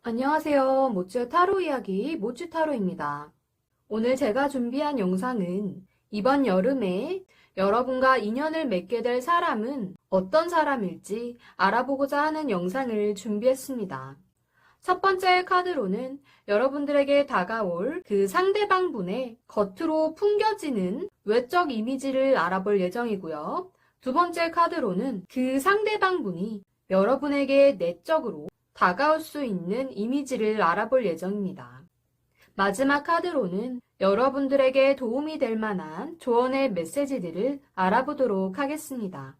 안녕하세요. 모츠 타로 이야기 모츠 타로입니다. 오늘 제가 준비한 영상은 이번 여름에 여러분과 인연을 맺게 될 사람은 어떤 사람일지 알아보고자 하는 영상을 준비했습니다. 첫 번째 카드로는 여러분들에게 다가올 그 상대방 분의 겉으로 풍겨지는 외적 이미지를 알아볼 예정이고요. 두 번째 카드로는 그 상대방 분이 여러분에게 내적으로 다가올 수 있는 이미지를 알아볼 예정입니다. 마지막 카드로는 여러분들에게 도움이 될 만한 조언의 메시지들을 알아보도록 하겠습니다.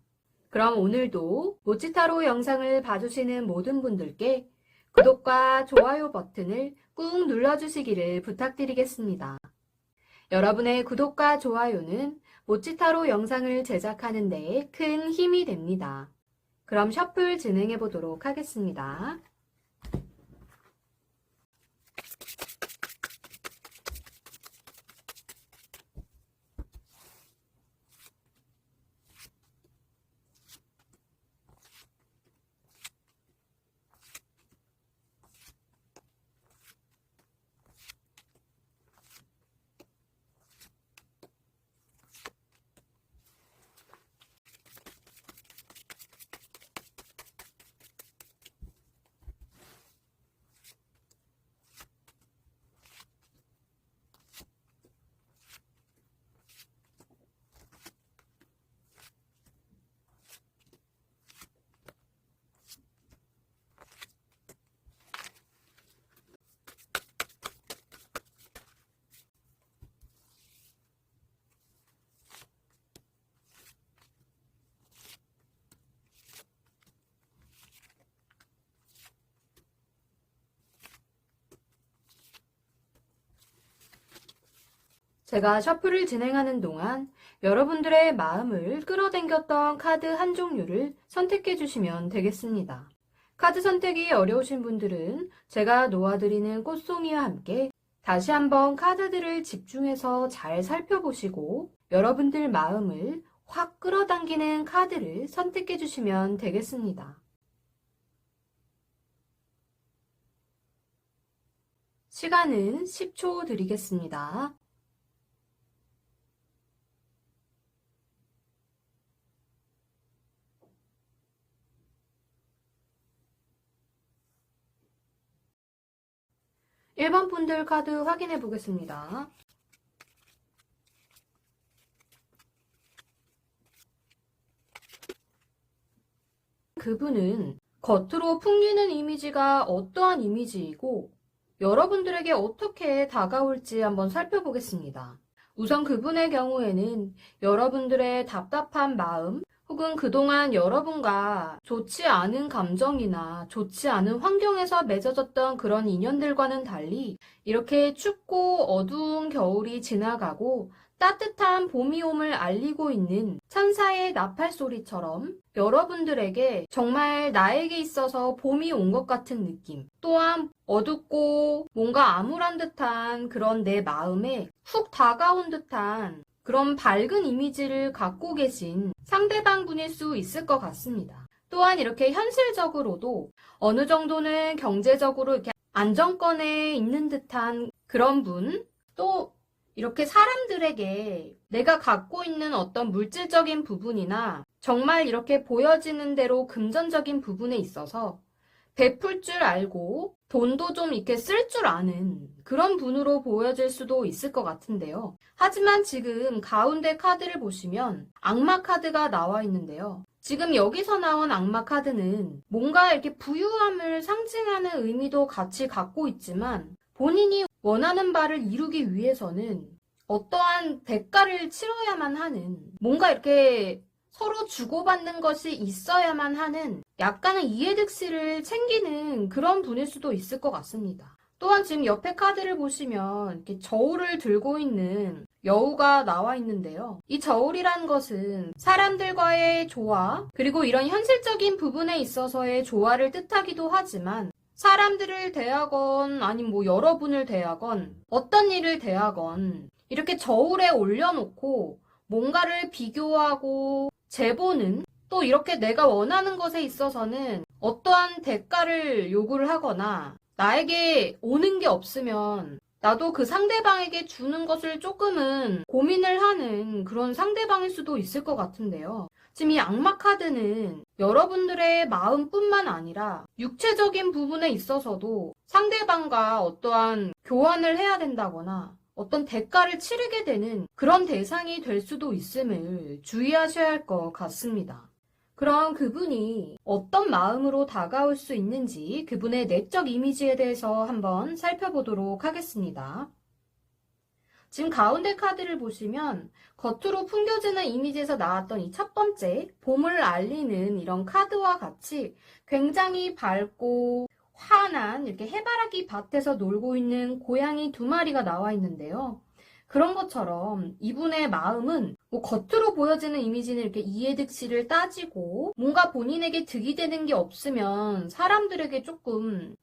그럼 오늘도 모치타로 영상을 봐주시는 모든 분들께 구독과 좋아요 버튼을 꾹 눌러주시기를 부탁드리겠습니다. 여러분의 구독과 좋아요는 모치타로 영상을 제작하는 데 큰 힘이 됩니다. 그럼 셔플 진행해 보도록 하겠습니다. 제가 셔플을 진행하는 동안 여러분들의 마음을 끌어당겼던 카드 한 종류를 선택해 주시면 되겠습니다. 카드 선택이 어려우신 분들은 제가 놓아드리는 꽃송이와 함께 다시 한번 카드들을 집중해서 잘 살펴보시고 여러분들 마음을 확 끌어당기는 카드를 선택해 주시면 되겠습니다. 시간은 10초 드리겠습니다. 1번 분들 카드 확인해 보겠습니다. 그분은 겉으로 풍기는 이미지가 어떠한 이미지이고 여러분들에게 어떻게 다가올지 한번 살펴보겠습니다. 우선 그분의 경우에는 여러분들의 답답한 마음 혹은 그동안 여러분과 좋지 않은 감정이나 좋지 않은 환경에서 맺어졌던 그런 인연들과는 달리 이렇게 춥고 어두운 겨울이 지나가고 따뜻한 봄이 옴을 알리고 있는 천사의 나팔 소리처럼 여러분들에게 정말 나에게 있어서 봄이 온 것 같은 느낌, 또한 어둡고 뭔가 암울한 듯한 그런 내 마음에 훅 다가온 듯한 그런 밝은 이미지를 갖고 계신 상대방 분일 수 있을 것 같습니다. 또한 이렇게 현실적으로도 어느 정도는 경제적으로 이렇게 안정권에 있는 듯한 그런 분, 또 이렇게 사람들에게 내가 갖고 있는 어떤 물질적인 부분이나 정말 이렇게 보여지는 대로 금전적인 부분에 있어서 베풀 줄 알고 돈도 좀 이렇게 쓸 줄 아는 그런 분으로 보여질 수도 있을 것 같은데요. 하지만 지금 가운데 카드를 보시면 악마 카드가 나와 있는데요. 지금 여기서 나온 악마 카드는 뭔가 이렇게 부유함을 상징하는 의미도 같이 갖고 있지만 본인이 원하는 바를 이루기 위해서는 어떠한 대가를 치러야만 하는 뭔가 이렇게 서로 주고받는 것이 있어야만 하는 약간의 이해득실을 챙기는 그런 분일 수도 있을 것 같습니다. 또한 지금 옆에 카드를 보시면 이렇게 저울을 들고 있는 여우가 나와 있는데요. 이 저울이란 것은 사람들과의 조화, 그리고 이런 현실적인 부분에 있어서의 조화를 뜻하기도 하지만 사람들을 대하건 아니면 뭐 여러분을 대하건 어떤 일을 대하건 이렇게 저울에 올려놓고 뭔가를 비교하고 재보는, 또 이렇게 내가 원하는 것에 있어서는 어떠한 대가를 요구를 하거나 나에게 오는 게 없으면 나도 그 상대방에게 주는 것을 조금은 고민을 하는 그런 상대방일 수도 있을 것 같은데요. 지금 이 악마 카드는 여러분들의 마음뿐만 아니라 육체적인 부분에 있어서도 상대방과 어떠한 교환을 해야 된다거나 어떤 대가를 치르게 되는 그런 대상이 될 수도 있음을 주의하셔야 할 것 같습니다. 그럼 그분이 어떤 마음으로 다가올 수 있는지 그분의 내적 이미지에 대해서 한번 살펴보도록 하겠습니다. 지금 가운데 카드를 보시면 겉으로 풍겨지는 이미지에서 나왔던 이 첫 번째 봄을 알리는 이런 카드와 같이 굉장히 밝고 환한 이렇게 해바라기 밭에서 놀고 있는 고양이 2마리가 나와 있는데요. 그런 것처럼 이분의 마음은 뭐 겉으로 보여지는 이미지는 이렇게 이해득실을 따지고 뭔가 본인에게 득이 되는 게 없으면 사람들에게 조금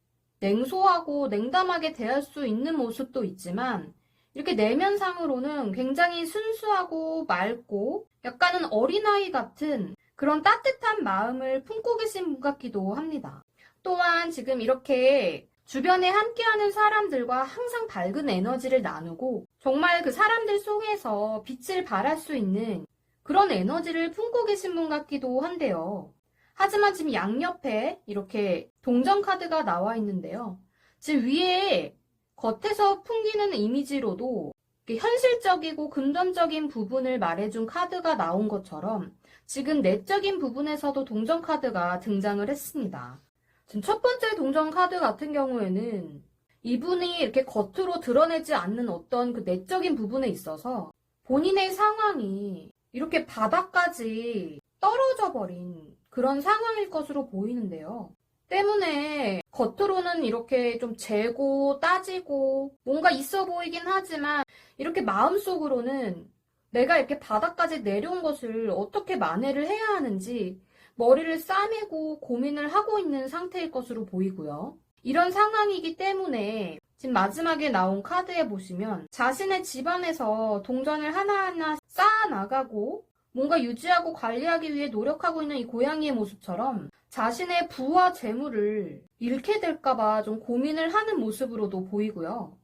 냉소하고 냉담하게 대할 수 있는 모습도 있지만 이렇게 내면상으로는 굉장히 순수하고 맑고 약간은 어린아이 같은 그런 따뜻한 마음을 품고 계신 분 같기도 합니다. 또한 지금 이렇게 주변에 함께하는 사람들과 항상 밝은 에너지를 나누고 정말 그 사람들 속에서 빛을 발할 수 있는 그런 에너지를 품고 계신 분 같기도 한데요. 하지만 지금 양옆에 이렇게 동전 카드가 나와 있는데요. 지금 위에 겉에서 풍기는 이미지로도 현실적이고 금전적인 부분을 말해준 카드가 나온 것처럼 지금 내적인 부분에서도 동전 카드가 등장을 했습니다. 지금 첫 번째 동전 카드 같은 경우에는 이분이 이렇게 겉으로 드러내지 않는 어떤 그 내적인 부분에 있어서 본인의 상황이 이렇게 바닥까지 떨어져 버린 그런 상황일 것으로 보이는데요. 때문에 겉으로는 이렇게 좀 재고 따지고 뭔가 있어 보이긴 하지만 이렇게 마음속으로는 내가 이렇게 바닥까지 내려온 것을 어떻게 만회를 해야 하는지 머리를 싸매고 고민을 하고 있는 상태일 것으로 보이고요. 이런 상황이기 때문에 지금 마지막에 나온 카드에 보시면 자신의 집안에서 동전을 하나하나 쌓아나가고 뭔가 유지하고 관리하기 위해 노력하고 있는 이 고양이의 모습처럼 자신의 부와 재물을 잃게 될까봐 좀 고민을 하는 모습으로도 보이고요.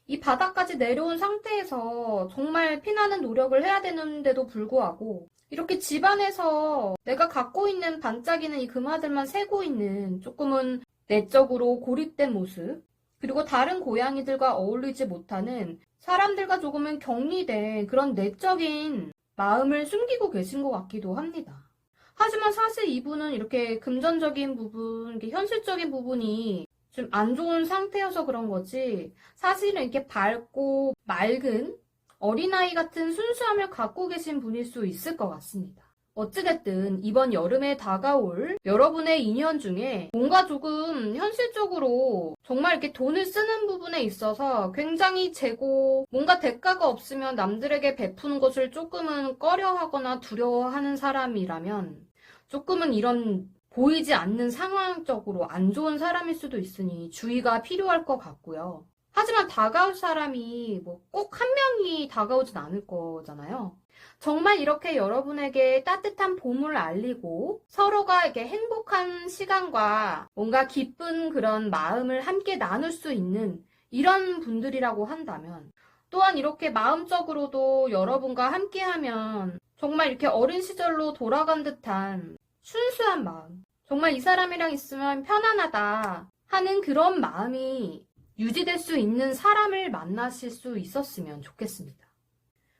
이 바닥까지 내려온 상태에서 정말 피나는 노력을 해야 되는데도 불구하고 이렇게 집안에서 내가 갖고 있는 반짝이는 이 금화들만 세고 있는 조금은 내적으로 고립된 모습, 그리고 다른 고양이들과 어울리지 못하는 사람들과 조금은 격리된 그런 내적인 마음을 숨기고 계신 것 같기도 합니다. 하지만 사실 이분은 이렇게 금전적인 부분, 이렇게 현실적인 부분이 좀 안 좋은 상태여서 그런 거지 사실은 이렇게 밝고 맑은 어린아이 같은 순수함을 갖고 계신 분일 수 있을 것 같습니다. 어찌됐든 이번 여름에 다가올 여러분의 인연 중에 뭔가 조금 현실적으로 정말 이렇게 돈을 쓰는 부분에 있어서 굉장히 재고 뭔가 대가가 없으면 남들에게 베푸는 것을 조금은 꺼려하거나 두려워하는 사람이라면 조금은 이런 보이지 않는 상황적으로 안 좋은 사람일 수도 있으니 주의가 필요할 것 같고요. 하지만 다가올 사람이 뭐 꼭 한 명이 다가오진 않을 거잖아요. 정말 이렇게 여러분에게 따뜻한 봄을 알리고 서로가 이렇게 행복한 시간과 뭔가 기쁜 그런 마음을 함께 나눌 수 있는 이런 분들이라고 한다면 또한 이렇게 마음적으로도 여러분과 함께하면 정말 이렇게 어린 시절로 돌아간 듯한 순수한 마음, 정말 이 사람이랑 있으면 편안하다 하는 그런 마음이 유지될 수 있는 사람을 만나실 수 있었으면 좋겠습니다.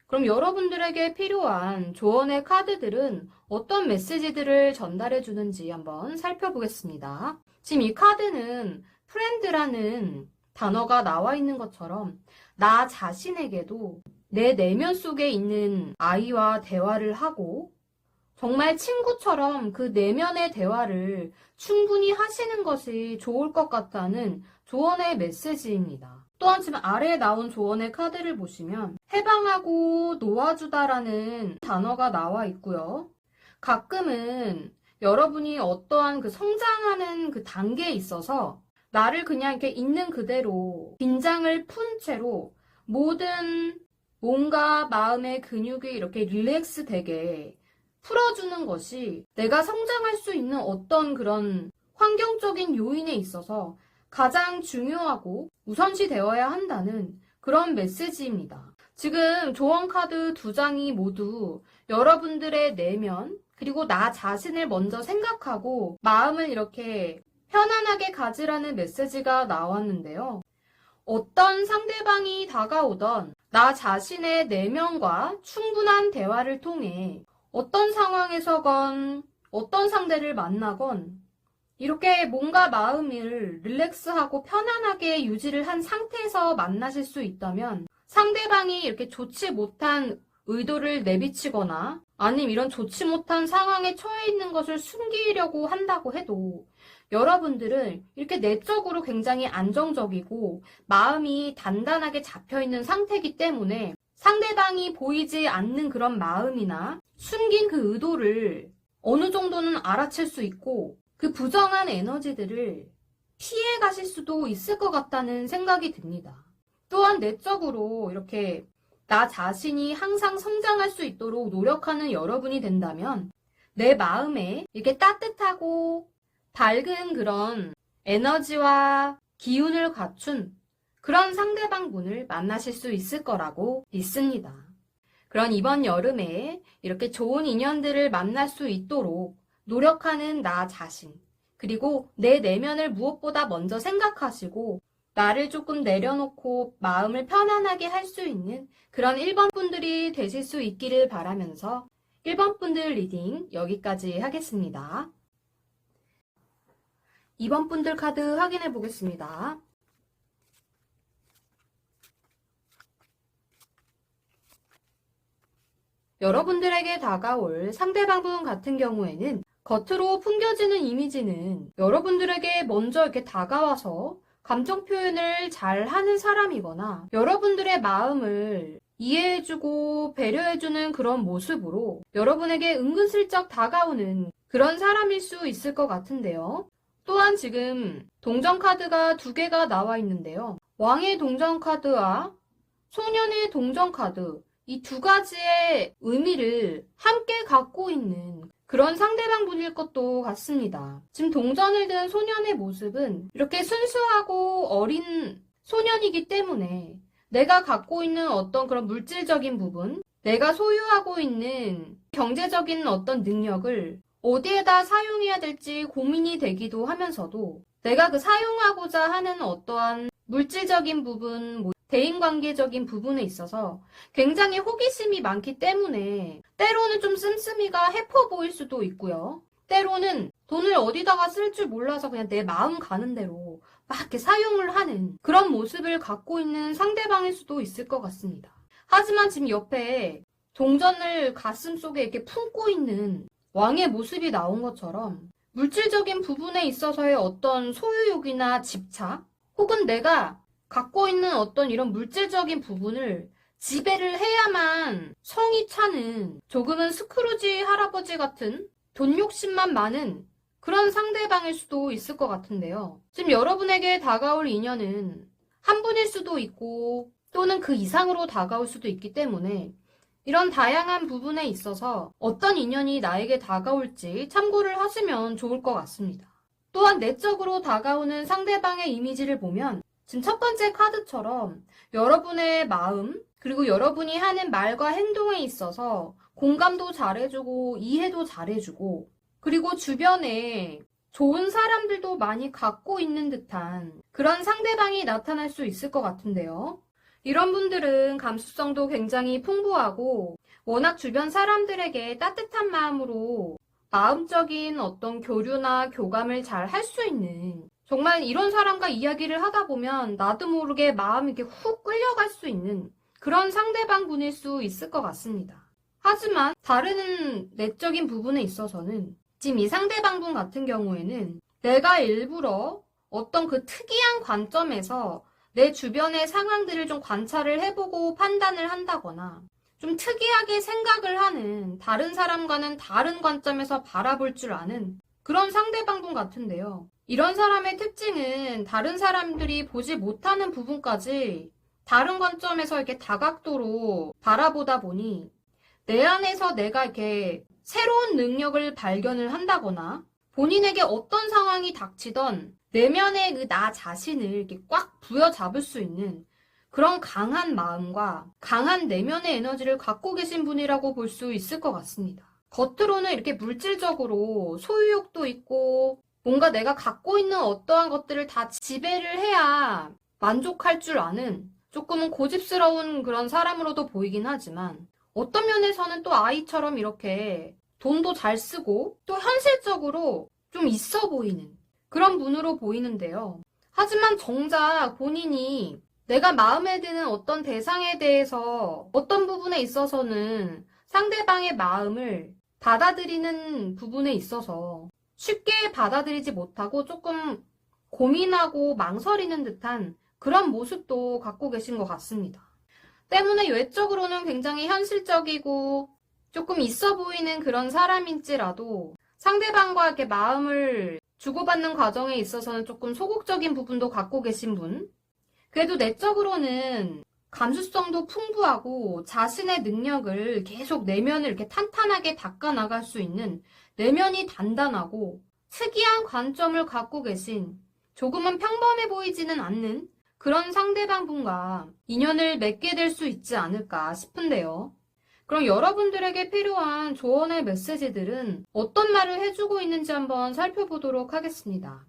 그럼 여러분들에게 필요한 조언의 카드들은 어떤 메시지들을 전달해 주는지 한번 살펴보겠습니다. 지금 이 카드는 프렌드라는 단어가 나와 있는 것처럼 나 자신에게도 내 내면 속에 있는 아이와 대화를 하고 정말 친구처럼 그 내면의 대화를 충분히 하시는 것이 좋을 것 같다는 조언의 메시지입니다. 또한 지금 아래에 나온 조언의 카드를 보시면 해방하고 놓아주다라는 단어가 나와 있고요. 가끔은 여러분이 어떠한 그 성장하는 그 단계에 있어서 나를 그냥 이렇게 있는 그대로 긴장을 푼 채로 모든 몸과 마음의 근육이 이렇게 릴렉스 되게 풀어주는 것이 내가 성장할 수 있는 어떤 그런 환경적인 요인에 있어서 가장 중요하고 우선시 되어야 한다는 그런 메시지입니다. 지금 조언 카드 2장이 모두 여러분들의 내면 그리고 나 자신을 먼저 생각하고 마음을 이렇게 편안하게 가지라는 메시지가 나왔는데요. 어떤 상대방이 다가오던 나 자신의 내면과 충분한 대화를 통해 어떤 상황에서건 어떤 상대를 만나건 이렇게 뭔가 마음을 릴렉스하고 편안하게 유지를 한 상태에서 만나실 수 있다면 상대방이 이렇게 좋지 못한 의도를 내비치거나 아니면 이런 좋지 못한 상황에 처해 있는 것을 숨기려고 한다고 해도 여러분들은 이렇게 내적으로 굉장히 안정적이고 마음이 단단하게 잡혀있는 상태이기 때문에 상대방이 보이지 않는 그런 마음이나 숨긴 그 의도를 어느 정도는 알아챌 수 있고 그 부정한 에너지들을 피해 가실 수도 있을 것 같다는 생각이 듭니다. 또한 내적으로 이렇게 나 자신이 항상 성장할 수 있도록 노력하는 여러분이 된다면 내 마음에 이렇게 따뜻하고 밝은 그런 에너지와 기운을 갖춘 그런 상대방 분을 만나실 수 있을 거라고 믿습니다. 그런 이번 여름에 이렇게 좋은 인연들을 만날 수 있도록 노력하는 나 자신, 그리고 내 내면을 무엇보다 먼저 생각하시고 나를 조금 내려놓고 마음을 편안하게 할 수 있는 그런 1번 분들이 되실 수 있기를 바라면서 1번 분들 리딩 여기까지 하겠습니다. 2번 분들 카드 확인해 보겠습니다. 여러분들에게 다가올 상대방 분 같은 경우에는 겉으로 풍겨지는 이미지는 여러분들에게 먼저 이렇게 다가와서 감정 표현을 잘 하는 사람이거나 여러분들의 마음을 이해해주고 배려해주는 그런 모습으로 여러분에게 은근슬쩍 다가오는 그런 사람일 수 있을 것 같은데요. 또한 지금 동전 카드가 2개가 나와 있는데요. 왕의 동전 카드와 소년의 동전 카드, 이 2가지의 의미를 함께 갖고 있는 그런 상대방 분일 것도 같습니다. 지금 동전을 든 소년의 모습은 이렇게 순수하고 어린 소년이기 때문에 내가 갖고 있는 어떤 그런 물질적인 부분, 내가 소유하고 있는 경제적인 어떤 능력을 어디에다 사용해야 될지 고민이 되기도 하면서도 내가 그 사용하고자 하는 어떠한 물질적인 부분, 대인관계적인 부분에 있어서 굉장히 호기심이 많기 때문에 때로는 좀 씀씀이가 해퍼 보일 수도 있고요. 때로는 돈을 어디다가 쓸 줄 몰라서 그냥 내 마음 가는 대로 막 이렇게 사용을 하는 그런 모습을 갖고 있는 상대방일 수도 있을 것 같습니다. 하지만 지금 옆에 동전을 가슴 속에 이렇게 품고 있는 왕의 모습이 나온 것처럼 물질적인 부분에 있어서의 어떤 소유욕이나 집착 혹은 내가 갖고 있는 어떤 이런 물질적인 부분을 지배를 해야만 성이 차는 조금은 스크루지 할아버지 같은 돈 욕심만 많은 그런 상대방일 수도 있을 것 같은데요. 지금 여러분에게 다가올 인연은 한 분일 수도 있고 또는 그 이상으로 다가올 수도 있기 때문에 이런 다양한 부분에 있어서 어떤 인연이 나에게 다가올지 참고를 하시면 좋을 것 같습니다. 또한 내적으로 다가오는 상대방의 이미지를 보면 지금 첫 번째 카드처럼 여러분의 마음 그리고 여러분이 하는 말과 행동에 있어서 공감도 잘해주고 이해도 잘해주고 그리고 주변에 좋은 사람들도 많이 갖고 있는 듯한 그런 상대방이 나타날 수 있을 것 같은데요. 이런 분들은 감수성도 굉장히 풍부하고 워낙 주변 사람들에게 따뜻한 마음으로 마음적인 어떤 교류나 교감을 잘 할 수 있는 정말 이런 사람과 이야기를 하다 보면 나도 모르게 마음이 이렇게 훅 끌려갈 수 있는 그런 상대방 분일 수 있을 것 같습니다. 하지만 다른 내적인 부분에 있어서는 지금 이 상대방 분 같은 경우에는 내가 일부러 어떤 그 특이한 관점에서 내 주변의 상황들을 좀 관찰을 해보고 판단을 한다거나 좀 특이하게 생각을 하는 다른 사람과는 다른 관점에서 바라볼 줄 아는 그런 상대방 분 같은데요. 이런 사람의 특징은 다른 사람들이 보지 못하는 부분까지 다른 관점에서 이렇게 다각도로 바라보다 보니 내 안에서 내가 이렇게 새로운 능력을 발견을 한다거나 본인에게 어떤 상황이 닥치던 내면의 그 나 자신을 이렇게 꽉 부여잡을 수 있는 그런 강한 마음과 강한 내면의 에너지를 갖고 계신 분이라고 볼 수 있을 것 같습니다. 겉으로는 이렇게 물질적으로 소유욕도 있고 뭔가 내가 갖고 있는 어떠한 것들을 다 지배를 해야 만족할 줄 아는 조금은 고집스러운 그런 사람으로도 보이긴 하지만 어떤 면에서는 또 아이처럼 이렇게 돈도 잘 쓰고 또 현실적으로 좀 있어 보이는 그런 분으로 보이는데요. 하지만 정작 본인이 내가 마음에 드는 어떤 대상에 대해서 어떤 부분에 있어서는 상대방의 마음을 받아들이는 부분에 있어서 쉽게 받아들이지 못하고 조금 고민하고 망설이는 듯한 그런 모습도 갖고 계신 것 같습니다. 때문에 외적으로는 굉장히 현실적이고 조금 있어 보이는 그런 사람인지라도 상대방과 이렇게 마음을 주고받는 과정에 있어서는 조금 소극적인 부분도 갖고 계신 분. 그래도 내적으로는 감수성도 풍부하고 자신의 능력을 계속 내면을 이렇게 탄탄하게 닦아 나갈 수 있는 내면이 단단하고 특이한 관점을 갖고 계신 조금은 평범해 보이지는 않는 그런 상대방분과 인연을 맺게 될 수 있지 않을까 싶은데요. 그럼 여러분들에게 필요한 조언의 메시지들은 어떤 말을 해주고 있는지 한번 살펴보도록 하겠습니다.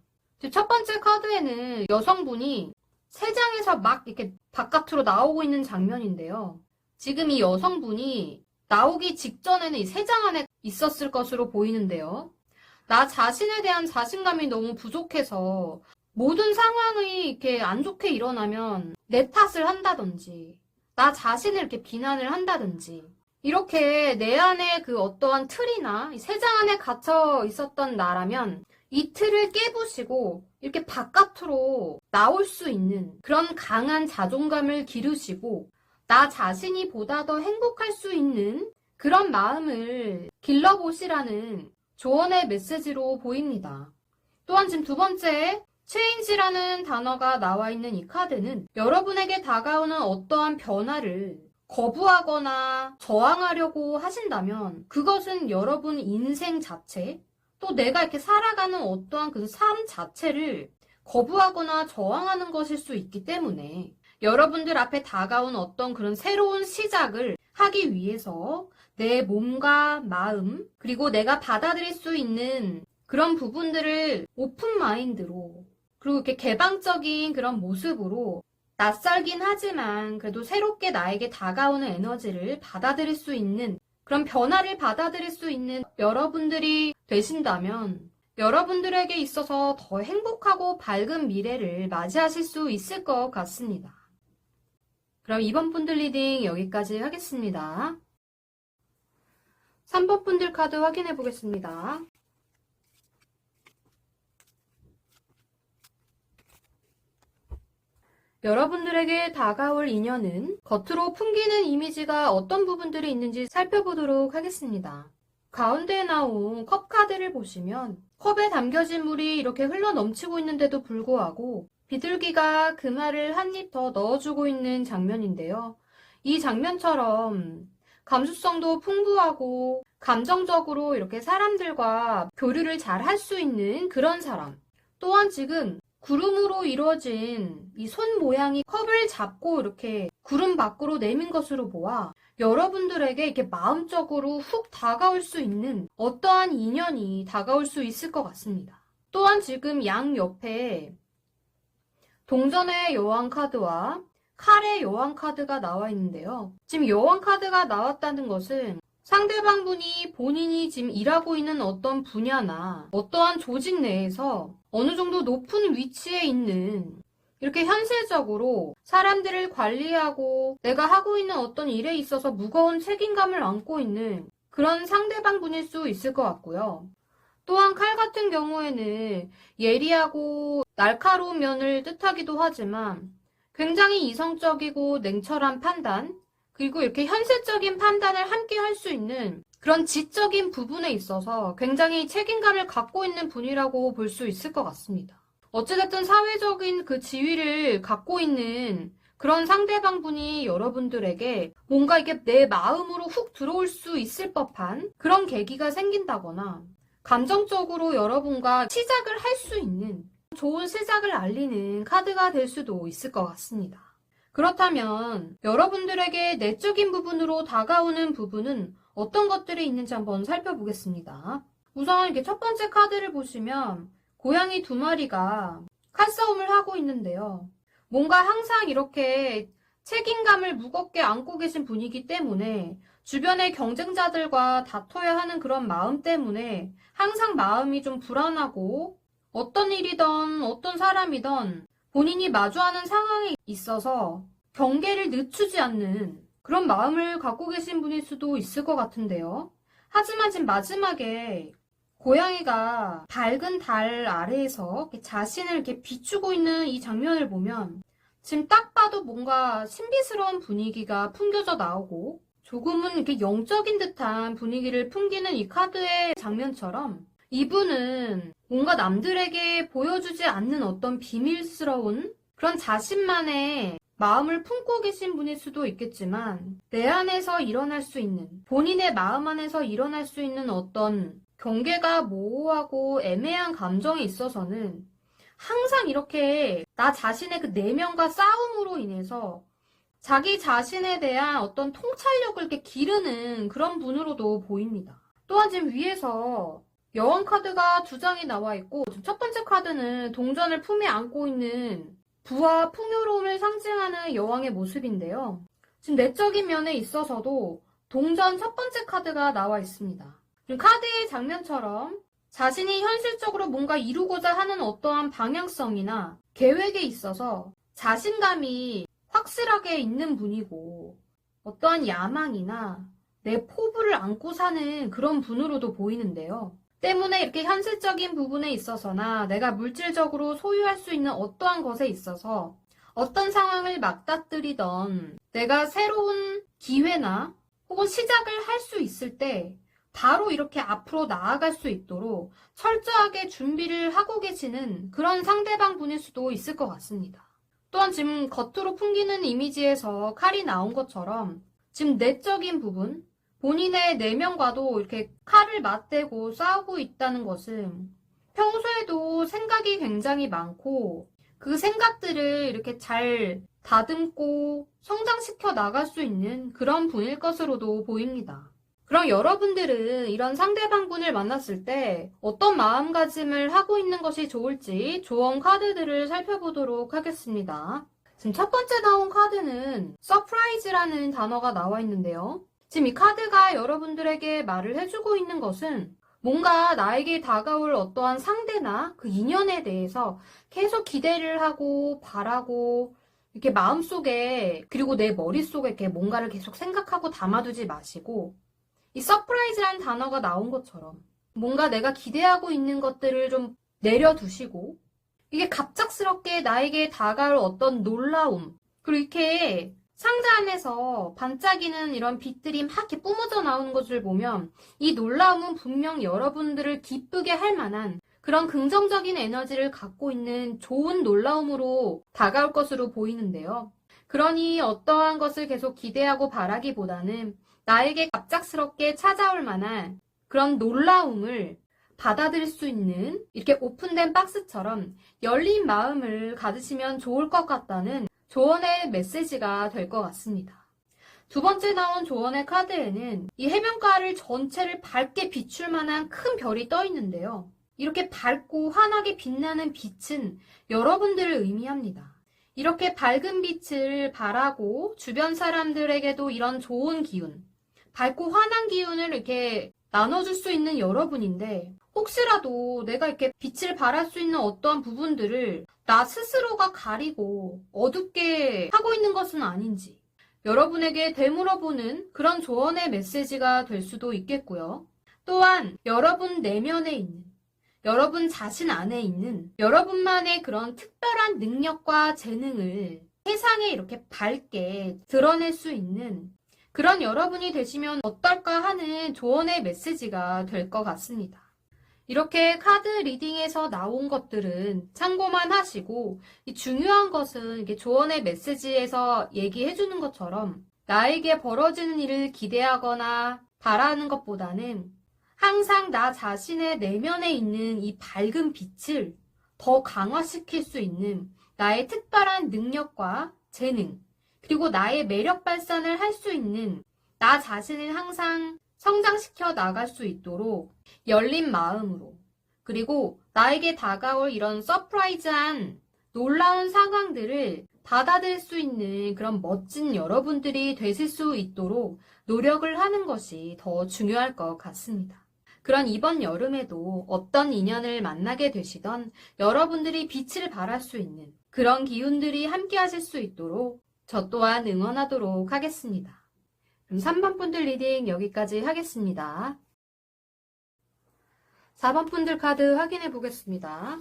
첫 번째 카드에는 여성분이 새장에서 막 이렇게 바깥으로 나오고 있는 장면인데요. 지금 이 여성분이 나오기 직전에는 이 새장 안에 있었을 것으로 보이는데요. 나 자신에 대한 자신감이 너무 부족해서 모든 상황이 이렇게 안 좋게 일어나면 내 탓을 한다든지 나 자신을 이렇게 비난을 한다든지 이렇게 내 안에 그 어떠한 틀이나 이 새장 안에 갇혀 있었던 나라면 이 틀을 깨부시고 이렇게 바깥으로 나올 수 있는 그런 강한 자존감을 기르시고 나 자신이 보다 더 행복할 수 있는 그런 마음을 길러보시라는 조언의 메시지로 보입니다. 또한 지금 두 번째 체인지라는 단어가 나와 있는 이 카드는 여러분에게 다가오는 어떠한 변화를 거부하거나 저항하려고 하신다면 그것은 여러분 인생 자체 또 내가 이렇게 살아가는 어떠한 그 삶 자체를 거부하거나 저항하는 것일 수 있기 때문에 여러분들 앞에 다가온 어떤 그런 새로운 시작을 하기 위해서 내 몸과 마음 그리고 내가 받아들일 수 있는 그런 부분들을 오픈 마인드로 그리고 이렇게 개방적인 그런 모습으로 낯설긴 하지만 그래도 새롭게 나에게 다가오는 에너지를 받아들일 수 있는 그런 변화를 받아들일 수 있는 여러분들이 되신다면 여러분들에게 있어서 더 행복하고 밝은 미래를 맞이하실 수 있을 것 같습니다. 그럼 이번 분들 리딩 여기까지 하겠습니다. 3번 분들 카드 확인해 보겠습니다. 여러분들에게 다가올 인연은 겉으로 풍기는 이미지가 어떤 부분들이 있는지 살펴보도록 하겠습니다. 가운데에 나온 컵 카드를 보시면 컵에 담겨진 물이 이렇게 흘러 넘치고 있는데도 불구하고 비둘기가 그 말을 한 입 더 넣어주고 있는 장면인데요. 이 장면처럼 감수성도 풍부하고 감정적으로 이렇게 사람들과 교류를 잘 할 수 있는 그런 사람. 또한 지금 구름으로 이루어진 이 손 모양이 컵을 잡고 이렇게 구름 밖으로 내민 것으로 보아 여러분들에게 이렇게 마음적으로 훅 다가올 수 있는 어떠한 인연이 다가올 수 있을 것 같습니다. 또한 지금 양 옆에 동전의 여왕 카드와 칼의 여왕 카드가 나와 있는데요. 지금 여왕 카드가 나왔다는 것은 상대방 분이 본인이 지금 일하고 있는 어떤 분야나 어떠한 조직 내에서 어느 정도 높은 위치에 있는 이렇게 현실적으로 사람들을 관리하고 내가 하고 있는 어떤 일에 있어서 무거운 책임감을 안고 있는 그런 상대방 분일 수 있을 것 같고요. 또한 칼 같은 경우에는 예리하고 날카로운 면을 뜻하기도 하지만 굉장히 이성적이고 냉철한 판단 그리고 이렇게 현실적인 판단을 함께 할 수 있는 그런 지적인 부분에 있어서 굉장히 책임감을 갖고 있는 분이라고 볼 수 있을 것 같습니다. 어찌됐든 사회적인 그 지위를 갖고 있는 그런 상대방 분이 여러분들에게 뭔가 이게 내 마음으로 훅 들어올 수 있을 법한 그런 계기가 생긴다거나 감정적으로 여러분과 시작을 할 수 있는 좋은 시작을 알리는 카드가 될 수도 있을 것 같습니다. 그렇다면 여러분들에게 내적인 부분으로 다가오는 부분은 어떤 것들이 있는지 한번 살펴보겠습니다. 우선 이렇게 첫 번째 카드를 보시면 고양이 두 마리가 칼싸움을 하고 있는데요. 뭔가 항상 이렇게 책임감을 무겁게 안고 계신 분이기 때문에 주변의 경쟁자들과 다퉈야 하는 그런 마음 때문에 항상 마음이 좀 불안하고 어떤 일이든 어떤 사람이든 본인이 마주하는 상황에 있어서 경계를 늦추지 않는 그런 마음을 갖고 계신 분일 수도 있을 것 같은데요. 하지만 지금 마지막에 고양이가 밝은 달 아래에서 자신을 이렇게 비추고 있는 이 장면을 보면 지금 딱 봐도 뭔가 신비스러운 분위기가 풍겨져 나오고 조금은 이렇게 영적인 듯한 분위기를 풍기는 이 카드의 장면처럼 이분은 뭔가 남들에게 보여주지 않는 어떤 비밀스러운 그런 자신만의 마음을 품고 계신 분일 수도 있겠지만 내 안에서 일어날 수 있는 본인의 마음 안에서 일어날 수 있는 어떤 경계가 모호하고 애매한 감정에 있어서는 항상 이렇게 나 자신의 그 내면과 싸움으로 인해서 자기 자신에 대한 어떤 통찰력을 이렇게 기르는 그런 분으로도 보입니다. 또한 지금 위에서 여왕 카드가 두 장이 나와 있고 첫 번째 카드는 동전을 품에 안고 있는 부와 풍요로움을 상징하는 여왕의 모습인데요. 지금 내적인 면에 있어서도 동전 첫 번째 카드가 나와 있습니다. 카드의 장면처럼 자신이 현실적으로 뭔가 이루고자 하는 어떠한 방향성이나 계획에 있어서 자신감이 확실하게 있는 분이고 어떠한 야망이나 내 포부를 안고 사는 그런 분으로도 보이는데요. 때문에 이렇게 현실적인 부분에 있어서나 내가 물질적으로 소유할 수 있는 어떠한 것에 있어서 어떤 상황을 맞닥뜨리던 내가 새로운 기회나 혹은 시작을 할 수 있을 때 바로 이렇게 앞으로 나아갈 수 있도록 철저하게 준비를 하고 계시는 그런 상대방 분일 수도 있을 것 같습니다. 또한 지금 겉으로 풍기는 이미지에서 칼이 나온 것처럼 지금 내적인 부분, 본인의 내면과도 이렇게 칼을 맞대고 싸우고 있다는 것은 평소에도 생각이 굉장히 많고 그 생각들을 이렇게 잘 다듬고 성장시켜 나갈 수 있는 그런 분일 것으로도 보입니다. 그럼 여러분들은 이런 상대방분을 만났을 때 어떤 마음가짐을 하고 있는 것이 좋을지 조언 카드들을 살펴보도록 하겠습니다. 지금 첫 번째 나온 카드는 서프라이즈라는 단어가 나와 있는데요. 지금 이 카드가 여러분들에게 말을 해주고 있는 것은 뭔가 나에게 다가올 어떠한 상대나 그 인연에 대해서 계속 기대를 하고 바라고 이렇게 마음속에 그리고 내 머릿속에 이렇게 뭔가를 계속 생각하고 담아두지 마시고 이 서프라이즈라는 단어가 나온 것처럼 뭔가 내가 기대하고 있는 것들을 좀 내려두시고 이게 갑작스럽게 나에게 다가올 어떤 놀라움 그리고 이렇게 상자 안에서 반짝이는 이런 빛들이 막 이렇게 뿜어져 나오는 것을 보면 이 놀라움은 분명 여러분들을 기쁘게 할 만한 그런 긍정적인 에너지를 갖고 있는 좋은 놀라움으로 다가올 것으로 보이는데요. 그러니 어떠한 것을 계속 기대하고 바라기보다는 나에게 갑작스럽게 찾아올 만한 그런 놀라움을 받아들일 수 있는 이렇게 오픈된 박스처럼 열린 마음을 가지시면 좋을 것 같다는 조언의 메시지가 될 것 같습니다. 두 번째 나온 조언의 카드에는 이 해변가를 전체를 밝게 비출 만한 큰 별이 떠 있는데요. 이렇게 밝고 환하게 빛나는 빛은 여러분들을 의미합니다. 이렇게 밝은 빛을 바라고 주변 사람들에게도 이런 좋은 기운, 밝고 환한 기운을 이렇게 나눠줄 수 있는 여러분인데 혹시라도 내가 이렇게 빛을 발할 수 있는 어떠한 부분들을 나 스스로가 가리고 어둡게 하고 있는 것은 아닌지 여러분에게 되물어보는 그런 조언의 메시지가 될 수도 있겠고요. 또한 여러분 내면에 있는 여러분 자신 안에 있는 여러분만의 그런 특별한 능력과 재능을 세상에 이렇게 밝게 드러낼 수 있는 그런 여러분이 되시면 어떨까 하는 조언의 메시지가 될 것 같습니다. 이렇게 카드 리딩에서 나온 것들은 참고만 하시고 이 중요한 것은 이게 조언의 메시지에서 얘기해 주는 것처럼 나에게 벌어지는 일을 기대하거나 바라는 것보다는 항상 나 자신의 내면에 있는 이 밝은 빛을 더 강화시킬 수 있는 나의 특별한 능력과 재능, 그리고 나의 매력 발산을 할 수 있는 나 자신을 항상 성장시켜 나갈 수 있도록 열린 마음으로, 그리고 나에게 다가올 이런 서프라이즈한 놀라운 상황들을 받아들일 수 있는 그런 멋진 여러분들이 되실 수 있도록 노력을 하는 것이 더 중요할 것 같습니다. 그런 이번 여름에도 어떤 인연을 만나게 되시던 여러분들이 빛을 발할 수 있는 그런 기운들이 함께 하실 수 있도록 저 또한 응원하도록 하겠습니다. 그럼 3번 분들 리딩 여기까지 하겠습니다. 4번 분들 카드 확인해 보겠습니다.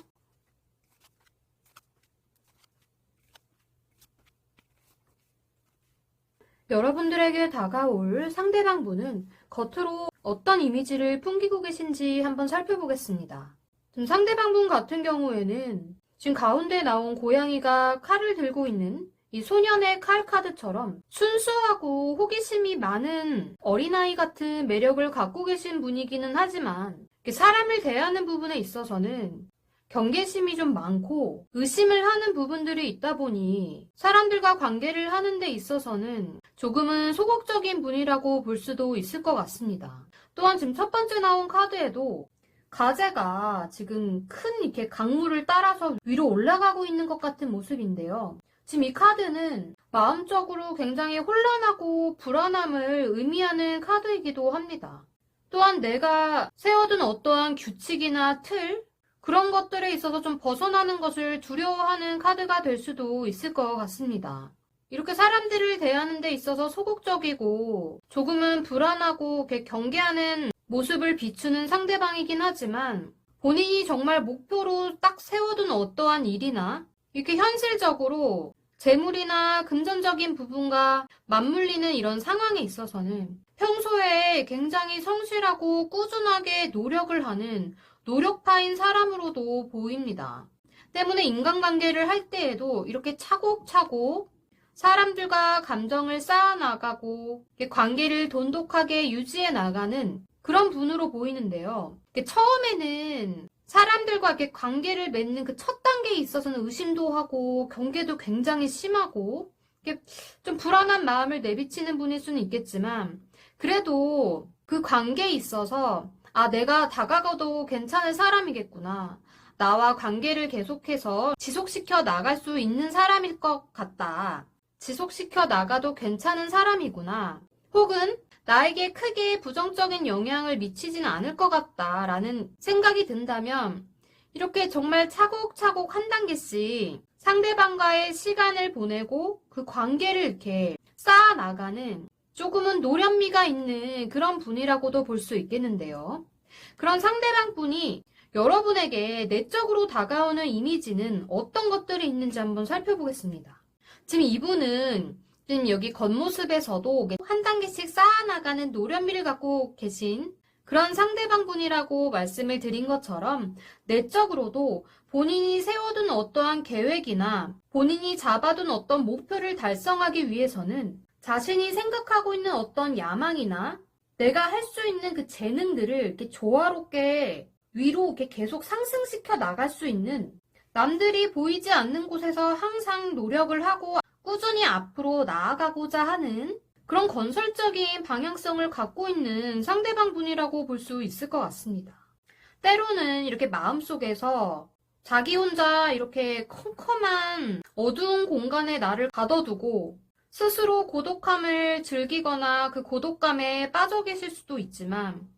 여러분들에게 다가올 상대방 분은 겉으로 어떤 이미지를 풍기고 계신지 한번 살펴보겠습니다. 지금 상대방 분 같은 경우에는 지금 가운데 나온 고양이가 칼을 들고 있는 이 소년의 칼 카드처럼 순수하고 호기심이 많은 어린아이 같은 매력을 갖고 계신 분이기는 하지만 사람을 대하는 부분에 있어서는 경계심이 좀 많고 의심을 하는 부분들이 있다 보니 사람들과 관계를 하는 데 있어서는 조금은 소극적인 분이라고 볼 수도 있을 것 같습니다. 또한 지금 첫 번째 나온 카드에도 가재가 지금 큰 이렇게 강물을 따라서 위로 올라가고 있는 것 같은 모습인데요. 지금 이 카드는 마음적으로 굉장히 혼란하고 불안함을 의미하는 카드이기도 합니다. 또한 내가 세워둔 어떠한 규칙이나 틀, 그런 것들에 있어서 좀 벗어나는 것을 두려워하는 카드가 될 수도 있을 것 같습니다. 이렇게 사람들을 대하는 데 있어서 소극적이고 조금은 불안하고 경계하는 모습을 비추는 상대방이긴 하지만 본인이 정말 목표로 딱 세워둔 어떠한 일이나 이렇게 현실적으로 재물이나 금전적인 부분과 맞물리는 이런 상황에 있어서는 평소에 굉장히 성실하고 꾸준하게 노력을 하는 노력파인 사람으로도 보입니다. 때문에 인간관계를 할 때에도 이렇게 차곡차곡 사람들과 감정을 쌓아나가고 관계를 돈독하게 유지해 나가는 그런 분으로 보이는데요. 처음에는 사람들과 이렇게 관계를 맺는 그 첫 단계에 있어서는 의심도 하고 경계도 굉장히 심하고 좀 불안한 마음을 내비치는 분일 수는 있겠지만 그래도 그 관계에 있어서 내가 다가가도 괜찮은 사람이겠구나. 나와 관계를 계속해서 지속시켜 나갈 수 있는 사람일 것 같다. 지속시켜 나가도 괜찮은 사람이구나. 혹은 나에게 크게 부정적인 영향을 미치진 않을 것 같다라는 생각이 든다면 이렇게 정말 차곡차곡 한 단계씩 상대방과의 시간을 보내고 그 관계를 이렇게 쌓아나가는 조금은 노련미가 있는 그런 분이라고도 볼 수 있겠는데요. 그런 상대방 분이 여러분에게 내적으로 다가오는 이미지는 어떤 것들이 있는지 한번 살펴보겠습니다. 지금 이분은 지금 여기 겉모습에서도 한 단계씩 쌓아나가는 노련미를 갖고 계신 그런 상대방 분이라고 말씀을 드린 것처럼 내적으로도 본인이 세워둔 어떠한 계획이나 본인이 잡아둔 어떤 목표를 달성하기 위해서는 자신이 생각하고 있는 어떤 야망이나 내가 할 수 있는 그 재능들을 이렇게 조화롭게 위로 이렇게 계속 상승시켜 나갈 수 있는 남들이 보이지 않는 곳에서 항상 노력을 하고 꾸준히 앞으로 나아가고자 하는 그런 건설적인 방향성을 갖고 있는 상대방 분이라고 볼 수 있을 것 같습니다. 때로는 이렇게 마음속에서 자기 혼자 이렇게 컴컴한 어두운 공간에 나를 가둬두고 스스로 고독함을 즐기거나 그 고독감에 빠져 계실 수도 있지만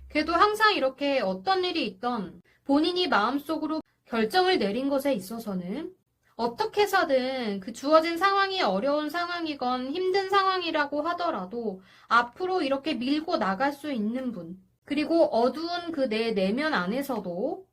그래도 항상 이렇게 어떤 일이 있던 본인이 마음속으로 결정을 내린 것에 있어서는 어떻게 해서든 그 주어진 상황이 어려운 상황이건 힘든 상황이라고 하더라도 앞으로 이렇게 밀고 나갈 수 있는 분, 그리고 어두운 그 내 내면 안에서도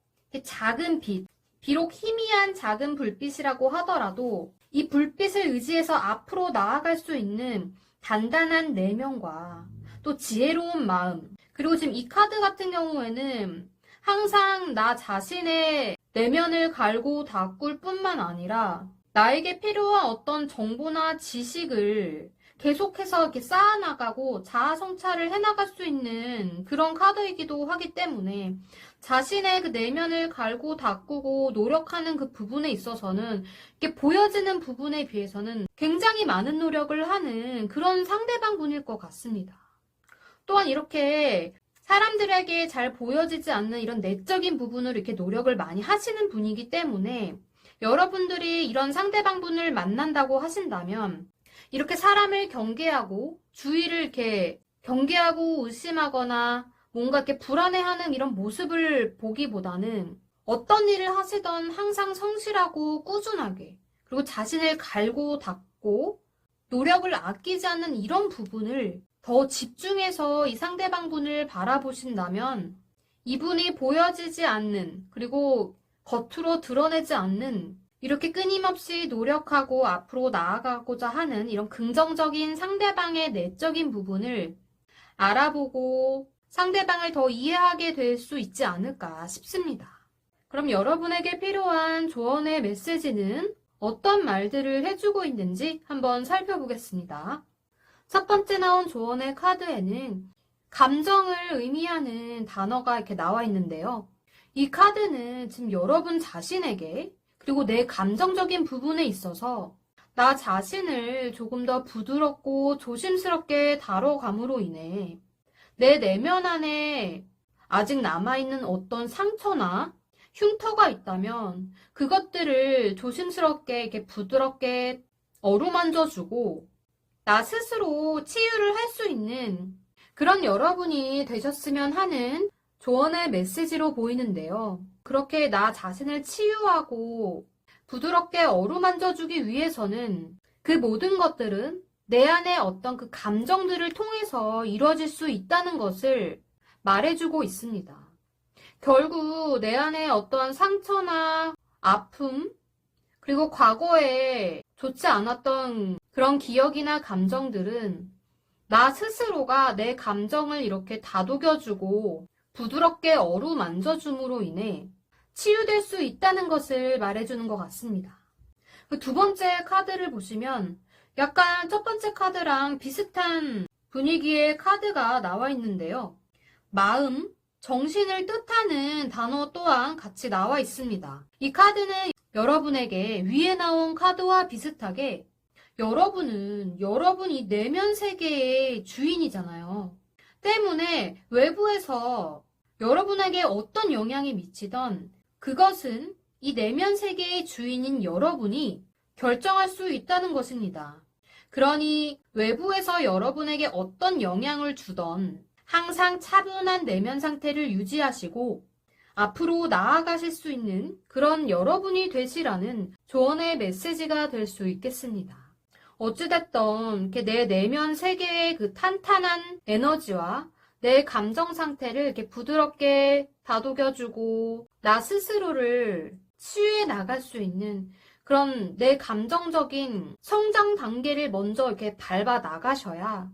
작은 빛, 비록 희미한 작은 불빛이라고 하더라도 이 불빛을 의지해서 앞으로 나아갈 수 있는 단단한 내면과 또 지혜로운 마음, 그리고 지금 이 카드 같은 경우에는 항상 나 자신의 내면을 갈고 닦을 뿐만 아니라 나에게 필요한 어떤 정보나 지식을 계속해서 이렇게 쌓아나가고 자아 성찰을 해나갈 수 있는 그런 카드이기도 하기 때문에 자신의 그 내면을 갈고 닦고 노력하는 그 부분에 있어서는 이렇게 보여지는 부분에 비해서는 굉장히 많은 노력을 하는 그런 상대방 분일 것 같습니다. 또한 이렇게 사람들에게 잘 보여지지 않는 이런 내적인 부분을 이렇게 노력을 많이 하시는 분이기 때문에 여러분들이 이런 상대방 분을 만난다고 하신다면 이렇게 사람을 경계하고 주위를 이렇게 경계하고 의심하거나 뭔가 이렇게 불안해하는 이런 모습을 보기보다는 어떤 일을 하시던 항상 성실하고 꾸준하게 그리고 자신을 갈고 닦고 노력을 아끼지 않는 이런 부분을 더 집중해서 이 상대방 분을 바라보신다면 이분이 보여지지 않는 그리고 겉으로 드러내지 않는 이렇게 끊임없이 노력하고 앞으로 나아가고자 하는 이런 긍정적인 상대방의 내적인 부분을 알아보고 상대방을 더 이해하게 될 수 있지 않을까 싶습니다. 그럼 여러분에게 필요한 조언의 메시지는 어떤 말들을 해주고 있는지 한번 살펴보겠습니다. 첫 번째 나온 조언의 카드에는 감정을 의미하는 단어가 이렇게 나와 있는데요. 이 카드는 지금 여러분 자신에게 그리고 내 감정적인 부분에 있어서 나 자신을 조금 더 부드럽고 조심스럽게 다뤄감으로 인해 내 내면 안에 아직 남아있는 어떤 상처나 흉터가 있다면 그것들을 조심스럽게 이렇게 부드럽게 어루만져주고 나 스스로 치유를 할 수 있는 그런 여러분이 되셨으면 하는 조언의 메시지로 보이는데요. 그렇게 나 자신을 치유하고 부드럽게 어루만져주기 위해서는 그 모든 것들은 내 안에 어떤 그 감정들을 통해서 이루어질 수 있다는 것을 말해주고 있습니다. 결국 내 안에 어떠한 상처나 아픔, 그리고 과거에 좋지 않았던 그런 기억이나 감정들은 나 스스로가 내 감정을 이렇게 다독여주고 부드럽게 어루만져줌으로 인해 치유될 수 있다는 것을 말해주는 것 같습니다. 그 두 번째 카드를 보시면 약간 첫 번째 카드랑 비슷한 분위기의 카드가 나와 있는데요. 마음, 정신을 뜻하는 단어 또한 같이 나와 있습니다. 이 카드는 여러분에게 위에 나온 카드와 비슷하게 여러분은 여러분이 내면 세계의 주인이잖아요. 때문에 외부에서 여러분에게 어떤 영향이 미치던 그것은 이 내면 세계의 주인인 여러분이 결정할 수 있다는 것입니다. 그러니 외부에서 여러분에게 어떤 영향을 주던 항상 차분한 내면 상태를 유지하시고 앞으로 나아가실 수 있는 그런 여러분이 되시라는 조언의 메시지가 될 수 있겠습니다. 어찌됐든 이렇게 내 내면 세계의 그 탄탄한 에너지와 내 감정 상태를 이렇게 부드럽게 다독여주고 나 스스로를 치유해 나갈 수 있는 그런 내 감정적인 성장 단계를 먼저 이렇게 밟아 나가셔야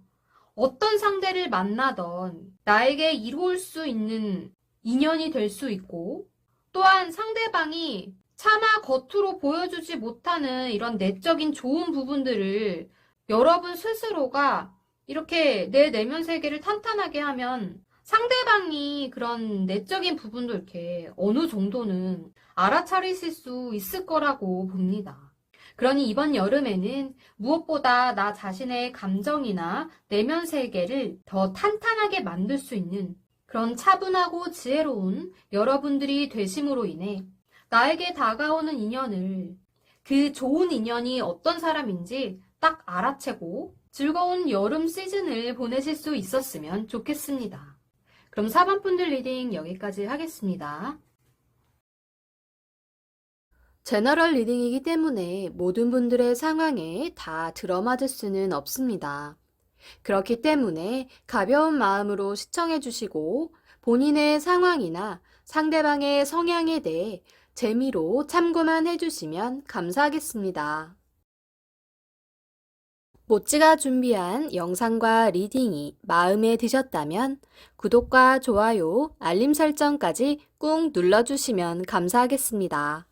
어떤 상대를 만나던 나에게 이루어질 수 있는 인연이 될 수 있고 또한 상대방이 차마 겉으로 보여주지 못하는 이런 내적인 좋은 부분들을 여러분 스스로가 이렇게 내 내면 세계를 탄탄하게 하면 상대방이 그런 내적인 부분도 이렇게 어느 정도는 알아차리실 수 있을 거라고 봅니다. 그러니 이번 여름에는 무엇보다 나 자신의 감정이나 내면 세계를 더 탄탄하게 만들 수 있는 그런 차분하고 지혜로운 여러분들이 되심으로 인해 나에게 다가오는 인연을 그 좋은 인연이 어떤 사람인지 딱 알아채고 즐거운 여름 시즌을 보내실 수 있었으면 좋겠습니다. 그럼 4번 분들 리딩 여기까지 하겠습니다. 제너럴 리딩이기 때문에 모든 분들의 상황에 다 들어맞을 수는 없습니다. 그렇기 때문에 가벼운 마음으로 시청해 주시고 본인의 상황이나 상대방의 성향에 대해 재미로 참고만 해주시면 감사하겠습니다. 모찌가 준비한 영상과 리딩이 마음에 드셨다면 구독과 좋아요, 알림 설정까지 꾹 눌러주시면 감사하겠습니다.